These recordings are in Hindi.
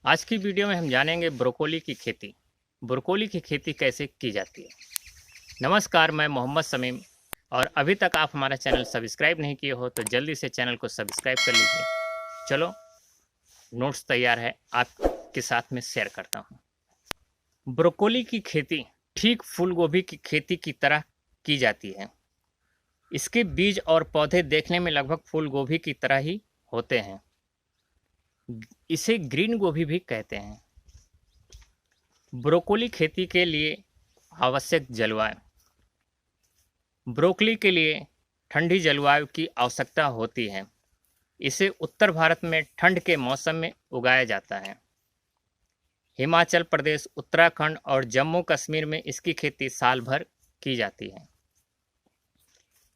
आज की वीडियो में हम जानेंगे ब्रोकोली की खेती। ब्रोकोली की खेती कैसे की जाती है। नमस्कार, मैं मोहम्मद समीम और अभी तक आप हमारा चैनल सब्सक्राइब नहीं किए हो तो जल्दी से चैनल को सब्सक्राइब कर लीजिए। चलो, नोट्स तैयार है, आपके साथ में शेयर करता हूँ। ब्रोकोली की खेती ठीक फूल गोभी की खेती की तरह की जाती है। इसके बीज और पौधे देखने में लगभग फूल गोभी की तरह ही होते हैं। इसे ग्रीन गोभी भी कहते हैं। ब्रोकोली खेती के लिए आवश्यक जलवायु। ब्रोकोली के लिए ठंडी जलवायु की आवश्यकता होती है। इसे उत्तर भारत में ठंड के मौसम में उगाया जाता है। हिमाचल प्रदेश, उत्तराखंड और जम्मू कश्मीर में इसकी खेती साल भर की जाती है।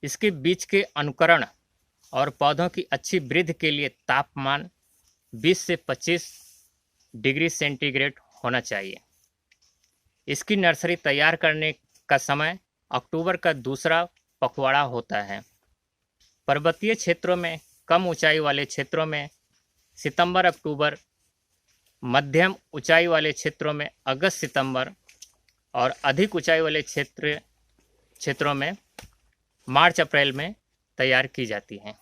इसके बीज के अंकुरण और पौधों की अच्छी वृद्धि के लिए तापमान 20 से 25 डिग्री सेंटीग्रेड होना चाहिए। इसकी नर्सरी तैयार करने का समय अक्टूबर का दूसरा पखवाड़ा होता है। पर्वतीय क्षेत्रों में, कम ऊंचाई वाले क्षेत्रों में सितंबर अक्टूबर, मध्यम ऊंचाई वाले क्षेत्रों में अगस्त सितंबर और अधिक ऊंचाई वाले क्षेत्रों में मार्च अप्रैल में तैयार की जाती हैं।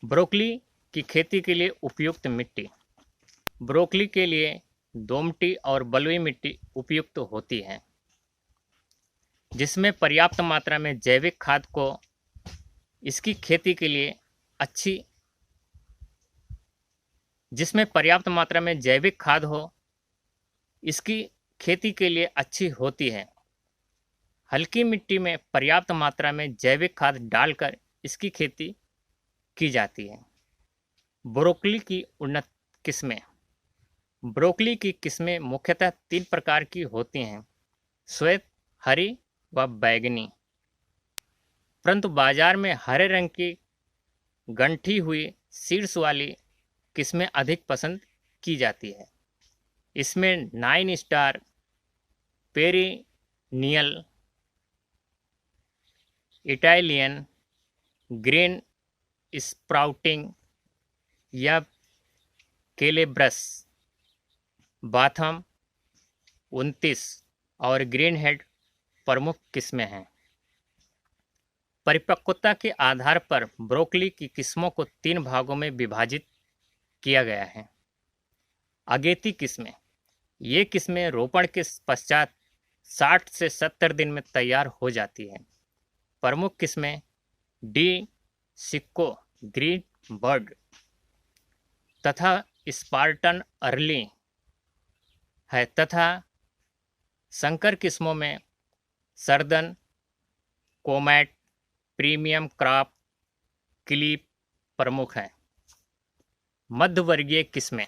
ब्रोकोली की खेती के लिए उपयुक्त मिट्टी। ब्रोकोली के लिए दोमटी और बलुई मिट्टी उपयुक्त होती है, जिसमें पर्याप्त मात्रा में जैविक खाद को इसकी खेती के लिए अच्छी जिसमें पर्याप्त मात्रा में जैविक खाद हो इसकी खेती के लिए अच्छी होती है। हल्की मिट्टी में पर्याप्त मात्रा में जैविक खाद डालकर इसकी खेती की जाती है। ब्रोकोली की उन्नत किस्में। ब्रोकोली की किस्में मुख्यतः 3 प्रकार की होती हैं: श्वेत, हरी व बैंगनी। परंतु बाजार में हरे रंग की गंठी हुई सीड्स वाली किस्में अधिक पसंद की जाती है। इसमें 9 star, perennial, Italian, green sprouting या केलेब्रस, बाथम 29 और ग्रीन हेड प्रमुख किस्में हैं। परिपक्वता के आधार पर ब्रोकोली की किस्मों को 3 भागों में विभाजित किया गया है। अगेती किस्में। ये किस्में रोपण के पश्चात 60 से 70 दिन में तैयार हो जाती हैं। प्रमुख किस्में डी सिक्को, ग्रीन बर्ड तथा स्पार्टन अर्ली है तथा संकर किस्मों में सरदन, कोमैट, प्रीमियम क्रॉप, क्लिप प्रमुख हैं। मध्यवर्गीय किस्में।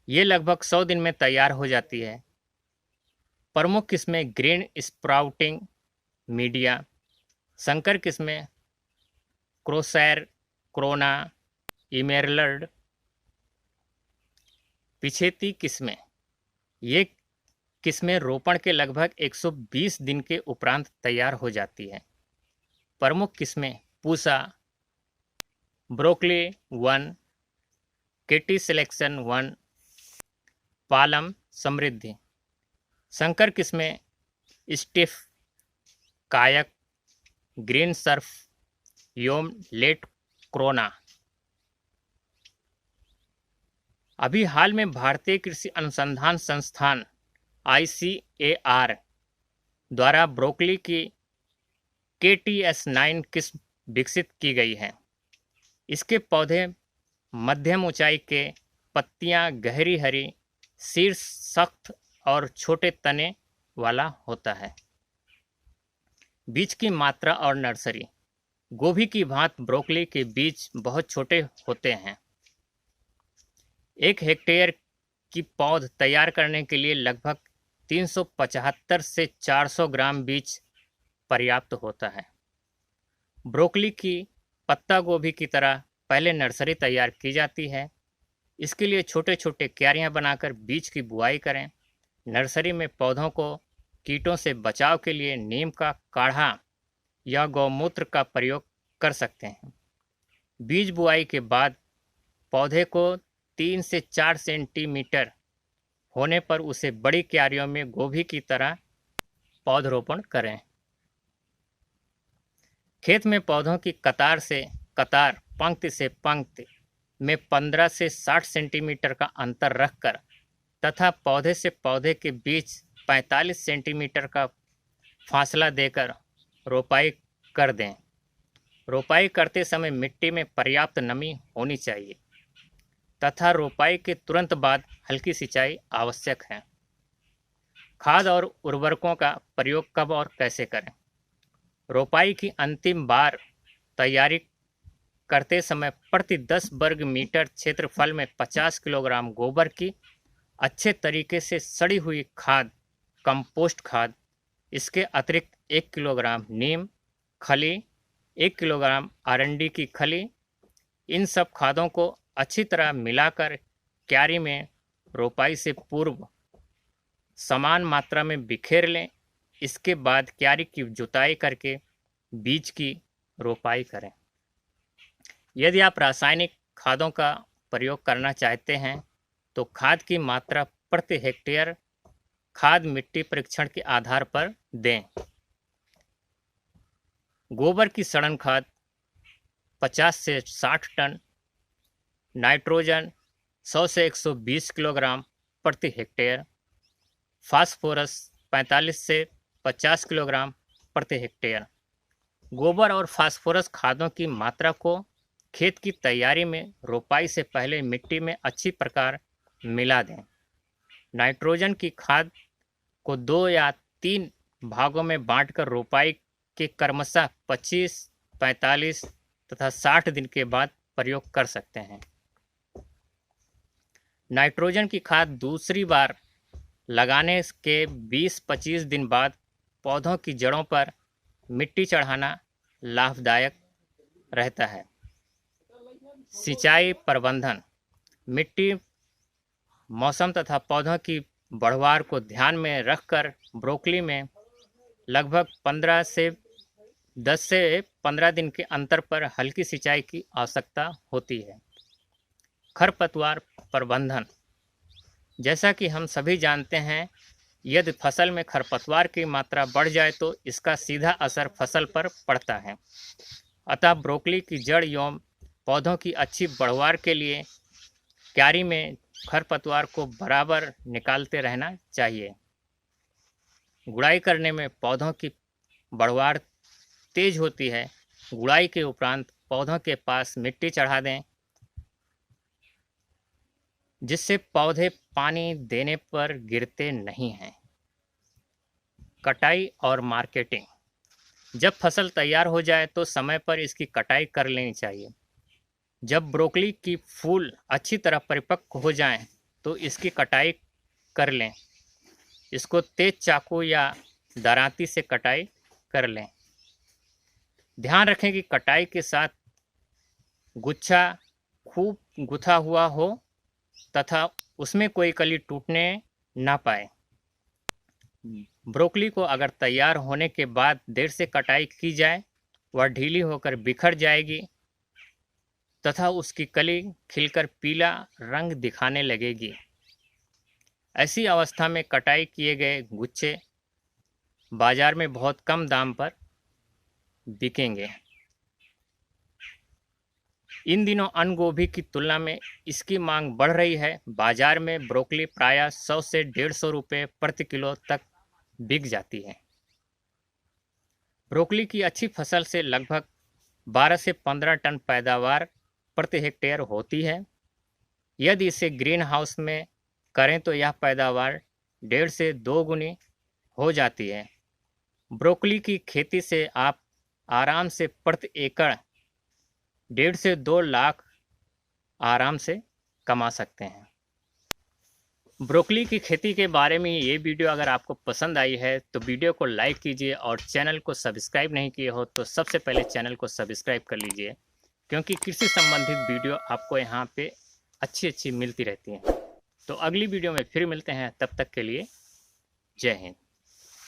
ये लगभग 100 दिन में तैयार हो जाती है। प्रमुख किस्में ग्रीन स्प्राउटिंग मीडिया, संकर किस्में क्रोसैर, क्रोना, इमेरल्ड। पिछेती किस्में। ये किस्में रोपण के लगभग 120 दिन के उपरांत तैयार हो जाती है। प्रमुख किस्में पूसा, ब्रोकोली 1, केटी सिलेक्शन 1, पालम समृद्धि। संकर किस्में स्टिफ, कायक, ग्रीन सर्फ, योम, लेट क्रोना। अभी हाल में भारतीय कृषि अनुसंधान संस्थान ICAR द्वारा ब्रोकोली की KTS9 किस्म विकसित की गई है। इसके पौधे मध्यम ऊंचाई के, पत्तियां गहरी हरी, शीर्ष सख्त और छोटे तने वाला होता है। बीज की मात्रा और नर्सरी। गोभी की भांति ब्रोकोली के बीज बहुत छोटे होते हैं। 1 हेक्टेयर की पौध तैयार करने के लिए लगभग 375 से 400 ग्राम बीज पर्याप्त होता है। ब्रोकोली की पत्ता गोभी की तरह पहले नर्सरी तैयार की जाती है। इसके लिए छोटे छोटे क्यारियां बनाकर बीज की बुआई करें। नर्सरी में पौधों को कीटों से बचाव के लिए नीम का काढ़ा या गौमूत्र का प्रयोग कर सकते हैं। बीज बुआई के बाद पौधे को 3 से 4 सेंटीमीटर होने पर उसे बड़ी क्यारियों में गोभी की तरह पौधरोपण करें। खेत में पौधों की कतार से कतार, पंक्ति से पंक्ति में 15 से 60 सेंटीमीटर का अंतर रखकर तथा पौधे से पौधे के बीच 45 सेंटीमीटर का फासला देकर रोपाई कर दें। रोपाई करते समय मिट्टी में पर्याप्त नमी होनी चाहिए तथा रोपाई के तुरंत बाद हल्की सिंचाई आवश्यक है। खाद और उर्वरकों का प्रयोग कब और कैसे करें? रोपाई की अंतिम बार तैयारी करते समय प्रति 10 वर्ग मीटर क्षेत्रफल में 50 किलोग्राम गोबर की अच्छे तरीके से सड़ी हुई खाद, कंपोस्ट खाद, इसके अतिरिक्त 1 किलोग्राम नीम खली, 1 किलोग्राम आरंडी की खली, इन सब खादों को अच्छी तरह मिलाकर क्यारी में रोपाई से पूर्व समान मात्रा में बिखेर लें। इसके बाद क्यारी की जुताई करके बीज की रोपाई करें। यदि आप रासायनिक खादों का प्रयोग करना चाहते हैं तो खाद की मात्रा प्रति हेक्टेयर खाद मिट्टी परीक्षण के आधार पर दें। गोबर की सड़न खाद 50 से 60 टन, नाइट्रोजन 100 से 120 किलोग्राम प्रति हेक्टेयर, फास्फोरस 45 से 50 किलोग्राम प्रति हेक्टेयर। गोबर और फास्फोरस खादों की मात्रा को खेत की तैयारी में रोपाई से पहले मिट्टी में अच्छी प्रकार मिला दें। नाइट्रोजन की खाद को 2 या 3 भागों में बांटकर रोपाई के क्रमशः 25, 45 तथा 60 दिन के बाद प्रयोग कर सकते हैं। नाइट्रोजन की खाद दूसरी बार लगाने के 20-25 दिन बाद पौधों की जड़ों पर मिट्टी चढ़ाना लाभदायक रहता है। सिंचाई प्रबंधन। मिट्टी, मौसम तथा पौधों की बढ़वार को ध्यान में रखकर ब्रोकली में लगभग 10 से 15 दिन के अंतर पर हल्की सिंचाई की आवश्यकता होती है। खरपतवार प्रबंधन। जैसा कि हम सभी जानते हैं, यदि फसल में खरपतवार की मात्रा बढ़ जाए तो इसका सीधा असर फसल पर पड़ता है। अतः ब्रोकली की जड़ एवं पौधों की अच्छी बढ़वार के लिए क्यारी में खरपतवार को बराबर निकालते रहना चाहिए। गुड़ाई करने में पौधों की बढ़वार तेज होती है। गुड़ाई के उपरांत पौधों के पास मिट्टी चढ़ा दें, जिससे पौधे पानी देने पर गिरते नहीं हैं। कटाई और मार्केटिंग। जब फसल तैयार हो जाए तो समय पर इसकी कटाई कर लेनी चाहिए। जब ब्रोकली की फूल अच्छी तरह परिपक्व हो जाएं तो इसकी कटाई कर लें। इसको तेज चाकू या दरांती से कटाई कर लें। ध्यान रखें कि कटाई के साथ गुच्छा खूब गुथा हुआ हो तथा उसमें कोई कली टूटने ना पाए। ब्रोकली को अगर तैयार होने के बाद देर से कटाई की जाए, वह ढीली होकर बिखर जाएगी तथा उसकी कली खिलकर पीला रंग दिखाने लगेगी। ऐसी अवस्था में कटाई किए गए गुच्छे बाजार में बहुत कम दाम पर बिकेंगे। इन दिनों अन्य गोभी की तुलना में इसकी मांग बढ़ रही है। बाजार में ब्रोकली प्रायः 100 से 150 रुपये प्रति किलो तक बिक जाती है। ब्रोकली की अच्छी फसल से लगभग 12 से 15 टन पैदावार प्रति हेक्टेयर होती है। यदि इसे ग्रीन हाउस में करें तो यह पैदावार 1.5 से 2 गुनी हो जाती है। ब्रोकली की खेती से आप आराम से प्रति एकड़ 1.5 से 2 लाख आराम से कमा सकते हैं। ब्रोकली की खेती के बारे में ये वीडियो अगर आपको पसंद आई है तो वीडियो को लाइक कीजिए और चैनल को सब्सक्राइब नहीं किए हो तो सबसे पहले चैनल को सब्सक्राइब कर लीजिए, क्योंकि कृषि संबंधित वीडियो आपको यहाँ पे अच्छी मिलती रहती हैं। तो अगली वीडियो में फिर मिलते हैं, तब तक के लिए जय हिंद।